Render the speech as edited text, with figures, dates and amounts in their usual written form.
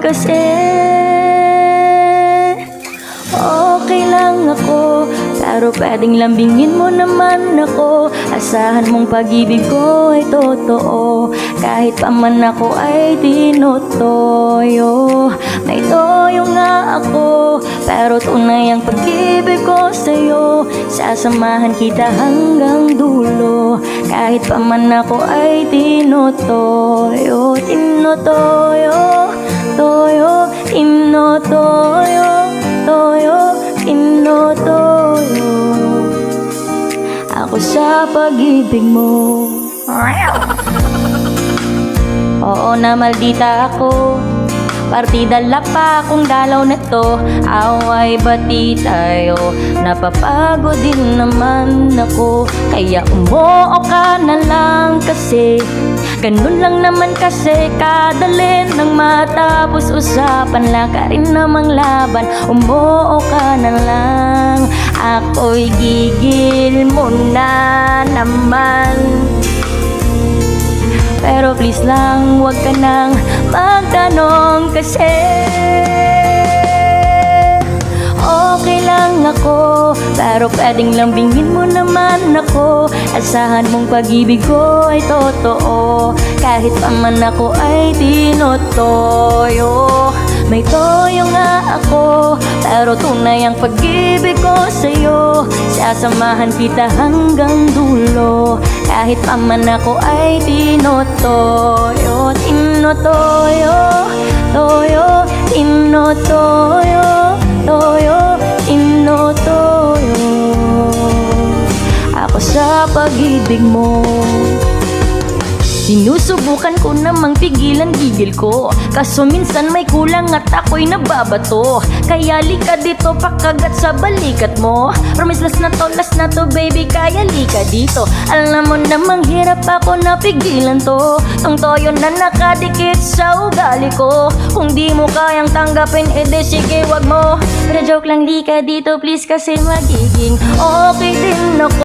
kasi okay lang ako, pero pwedeng lambingin mo naman ako. Asahan mong pag-ibig ko ay totoo, kahit pa man ako ay tinutoyo. May toyo nga ako, pero tunay ang pag-ibig ko sa'yo. Sasamahan kita hanggang dulo, kahit pa man ako ay tinutoyo. Tinutoyo, toyo, tinutoyo, toyo, tinutoyo ako sa pag-ibig mo. Oo na, maldita ako, partida pa akong dalaw na to. Away bati tayo, napapagod din naman ako. Kaya umuo ka na lang kasi, ganun lang naman kasi kadali nang matapos usapan. Laka rin namang laban, umuo ka na lang. Ako'y gigil mo na naman, pero please lang wag ka nang magtanong kasi okay lang ako, pero pwedeng lambingin mo naman ako. Asahan mong pag-ibig ko ay totoo, kahit pa man ako ay tinutoyo. May toyo nga ako, pero tunay ang pag-ibig ko sa'yo. Sasamahan kita hanggang dulo, kahit pa man ako ay tinutoyo. Tinutoyo, toyo, tinutoyo, toyo, tinutoyo ako sa pag-ibig mo. Sinusubukan ko namang pigilan gigil ko, kaso minsan may kulang at ako'y nababato. Kaya lika dito, pakagat sa balikat mo. Promise last na to baby, kaya lika dito. Alam mo namang hirap ako napigilan to, tong toyo na nakadikit sa ugali ko. Kung di mo kayang tanggapin, edi sige wag mo. Pero joke lang, lika dito please, kasi magiging okay din ako.